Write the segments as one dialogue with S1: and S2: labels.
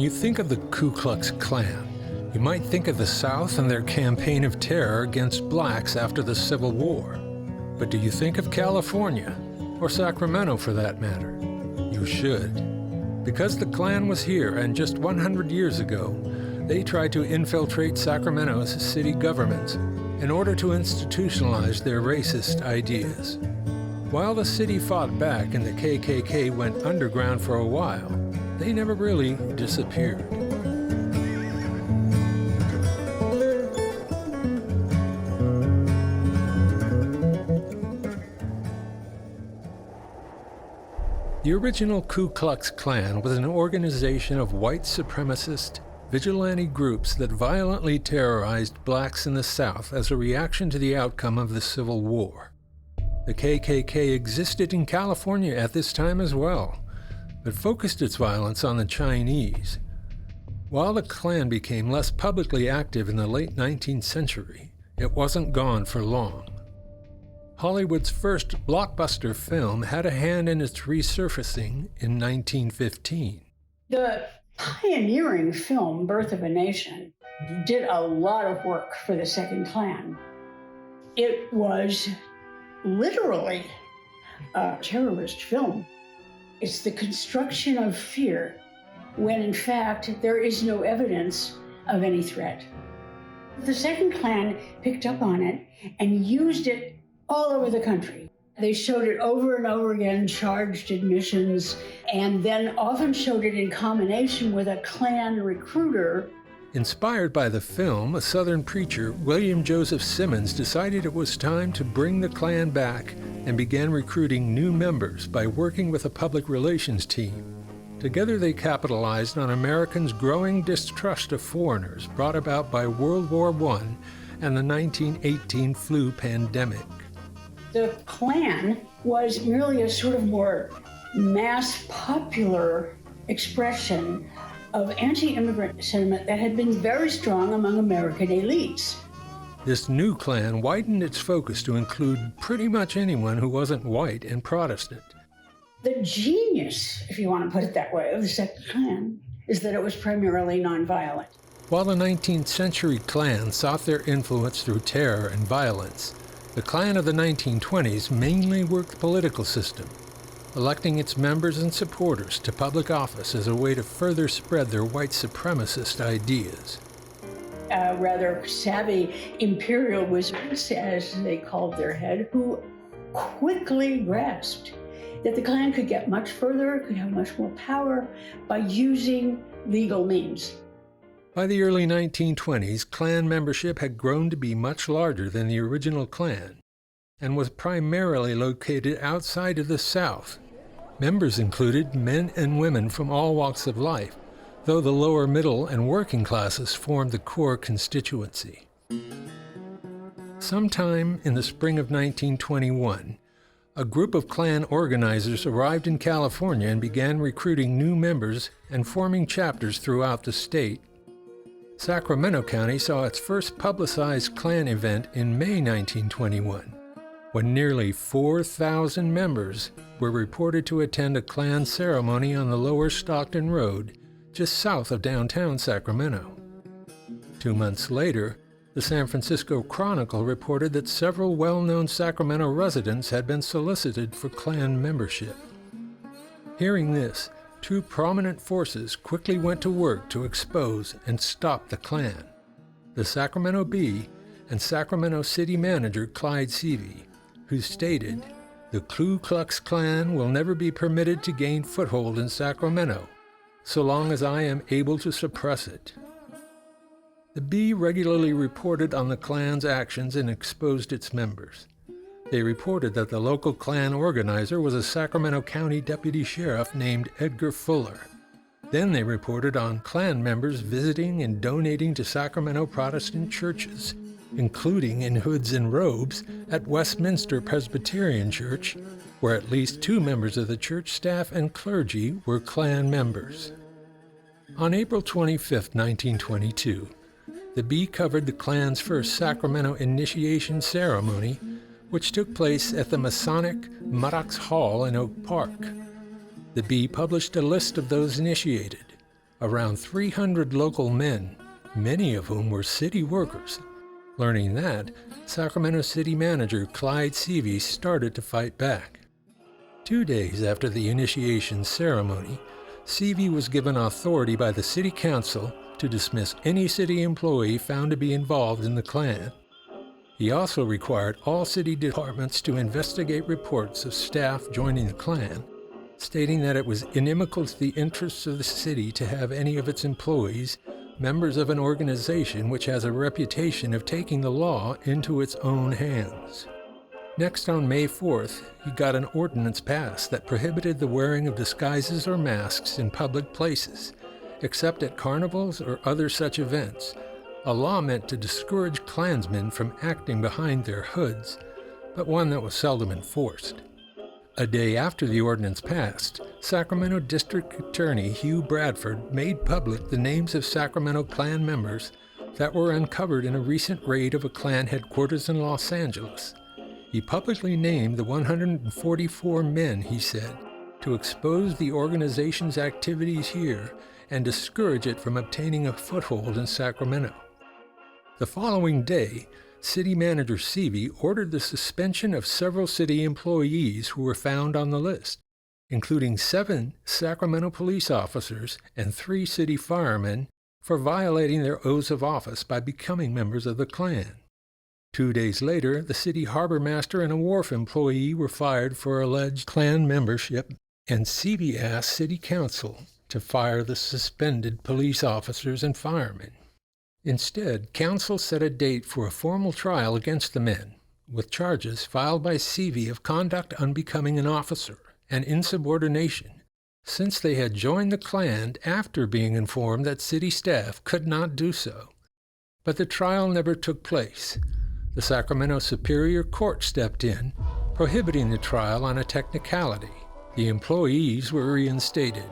S1: you think of the Ku Klux Klan, you might think of the South and their campaign of terror against blacks after the Civil War. But do you think of California, or Sacramento for that matter? You should. Because the Klan was here, and just 100 years ago, they tried to infiltrate Sacramento's city governments in order to institutionalize their racist ideas. While the city fought back and the KKK went underground for a while, they never really disappeared. The original Ku Klux Klan was an organization of white supremacist, vigilante groups that violently terrorized blacks in the South as a reaction to the outcome of the Civil War. The KKK existed in California at this time as well, but focused its violence on the Chinese. While the Klan became less publicly active in the late 19th century, it wasn't gone for long. Hollywood's first blockbuster film had a hand in its resurfacing in 1915.
S2: The pioneering film, Birth of a Nation, did a lot of work for the Second Klan. It was literally a terrorist film. It's the construction of fear when, in fact, there is no evidence of any threat. The Second Klan picked up on it and used it all over the country. They showed it over and over again, charged admissions, and then often showed it in combination with a Klan recruiter.
S1: Inspired by the film, a Southern preacher, William Joseph Simmons, decided it was time to bring the Klan back and began recruiting new members by working with a public relations team. Together they capitalized on Americans' growing distrust of foreigners brought about by World War I and the 1918 flu pandemic.
S2: The Klan was merely a sort of more mass popular expression of anti-immigrant sentiment that had been very strong among American elites.
S1: This new Klan widened its focus to include pretty much anyone who wasn't white and Protestant.
S2: The genius, if you want to put it that way, of the Second Klan is that it was primarily nonviolent.
S1: While the 19th century Klan sought their influence through terror and violence, the Klan of the 1920s mainly worked the political system, electing its members and supporters to public office as a way to further spread their white supremacist ideas.
S2: Rather savvy imperial wizards, as they called their head, who quickly grasped that the Klan could get much further, could have much more power by using legal means.
S1: By the early 1920s, Klan membership had grown to be much larger than the original Klan and was primarily located outside of the South. Members included men and women from all walks of life, though the lower middle and working classes formed the core constituency. Sometime in the spring of 1921, a group of Klan organizers arrived in California and began recruiting new members and forming chapters throughout the state. Sacramento County saw its first publicized Klan event in May 1921, when nearly 4,000 members were reported to attend a Klan ceremony on the Lower Stockton Road, just south of downtown Sacramento. 2 months later, the San Francisco Chronicle reported that several well-known Sacramento residents had been solicited for Klan membership. Hearing this, two prominent forces quickly went to work to expose and stop the Klan: the Sacramento Bee and Sacramento City Manager Clyde Seavey, who stated, "The Ku Klux Klan will never be permitted to gain foothold in Sacramento, so long as I am able to suppress it." The Bee regularly reported on the Klan's actions and exposed its members. They reported that the local Klan organizer was a Sacramento County deputy sheriff named Edgar Fuller. Then they reported on Klan members visiting and donating to Sacramento Protestant churches, including in hoods and robes at Westminster Presbyterian Church, where at least 2 members of the church staff and clergy were Klan members. On April 25, 1922, the Bee covered the Klan's first Sacramento initiation ceremony, which took place at the Masonic Madox Hall in Oak Park. The Bee published a list of those initiated. around 300 local men, many of whom were city workers. Learning that, Sacramento City Manager Clyde Seavey started to fight back. 2 days after the initiation ceremony, Seavey was given authority by the City Council to dismiss any city employee found to be involved in the Klan. He also required all city departments to investigate reports of staff joining the Klan, stating that it was inimical to the interests of the city to have any of its employees members of an organization which has a reputation of taking the law into its own hands. Next, on May 4th, he got an ordinance passed that prohibited the wearing of disguises or masks in public places, except at carnivals or other such events, a law meant to discourage Klansmen from acting behind their hoods, but one that was seldom enforced. A day after the ordinance passed, Sacramento District Attorney Hugh Bradford made public the names of Sacramento Klan members that were uncovered in a recent raid of a Klan headquarters in Los Angeles. He publicly named the 144 men, he said, to expose the organization's activities here and discourage it from obtaining a foothold in Sacramento. The following day, City Manager Seavey ordered the suspension of several city employees who were found on the list, including 7 Sacramento police officers and 3 city firemen for violating their oaths of office by becoming members of the Klan. 2 days later, the city harbor master and a wharf employee were fired for alleged Klan membership, and Seavey asked City Council to fire the suspended police officers and firemen. Instead, Council set a date for a formal trial against the men, with charges filed by Seavey of conduct unbecoming an officer and insubordination, since they had joined the Klan after being informed that city staff could not do so. But the trial never took place. The Sacramento Superior Court stepped in, prohibiting the trial on a technicality. The employees were reinstated.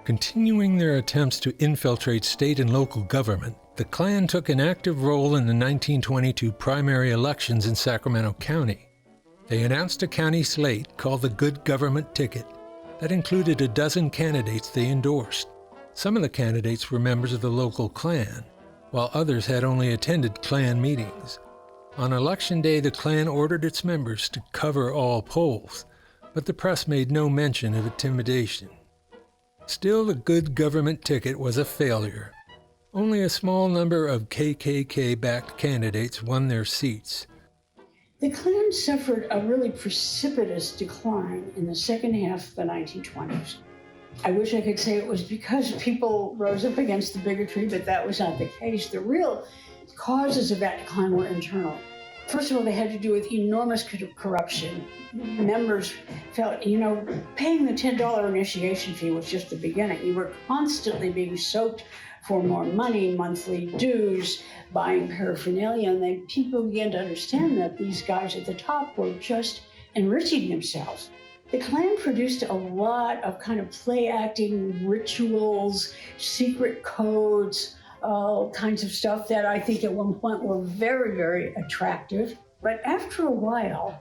S1: Continuing their attempts to infiltrate state and local government, the Klan took an active role in the 1922 primary elections in Sacramento County. They announced a county slate called the Good Government Ticket that included a dozen candidates they endorsed. Some of the candidates were members of the local Klan, while others had only attended Klan meetings. On Election Day, the Klan ordered its members to cover all polls, but the press made no mention of intimidation. Still, the Good Government Ticket was a failure. Only a small number of KKK-backed candidates won their seats.
S2: The Klan suffered a really precipitous decline in the second half of the 1920s. I wish I could say it was because people rose up against the bigotry, but that was not the case. The real causes of that decline were internal. First of all, they had to do with enormous corruption. Members felt, paying the $10 initiation fee was just the beginning. You were constantly being soaked for more money, monthly dues, buying paraphernalia, and then people began to understand that these guys at the top were just enriching themselves. The Klan produced a lot of kind of play-acting rituals, secret codes, all kinds of stuff that I think at one point were very, very attractive. But after a while,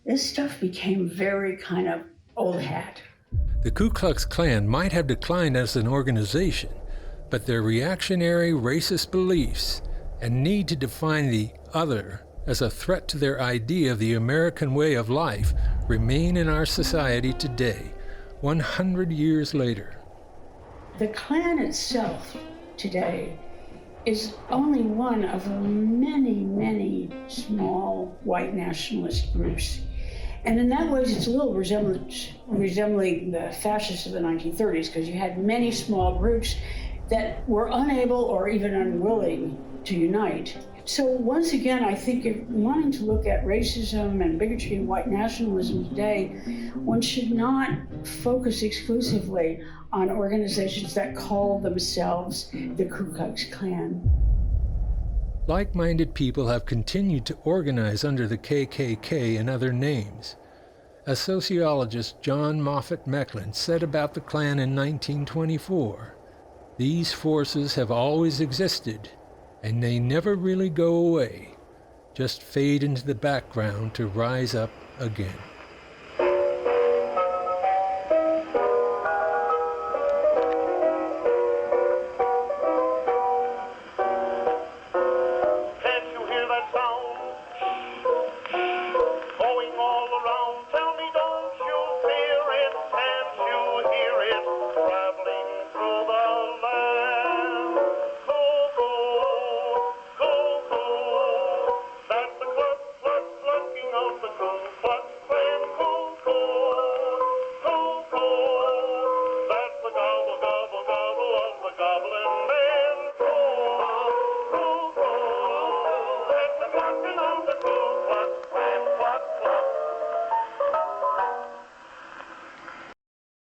S2: this stuff became very kind of old hat.
S1: The Ku Klux Klan might have declined as an organization, but their reactionary racist beliefs and need to define the other as a threat to their idea of the American way of life remain in our society today, 100 years later.
S2: The Klan itself today is only one of many, many small white nationalist groups. And in that way, it's a little resembling the fascists of the 1930s, because you had many small groups that were unable or even unwilling to unite. So once again, I think if wanting to look at racism and bigotry and white nationalism today, one should not focus exclusively on organizations that call themselves the Ku Klux Klan.
S1: Like-minded people have continued to organize under the KKK and other names. As sociologist John Moffett Mecklin said about the Klan in 1924, these forces have always existed, and they never really go away, just fade into the background to rise up again.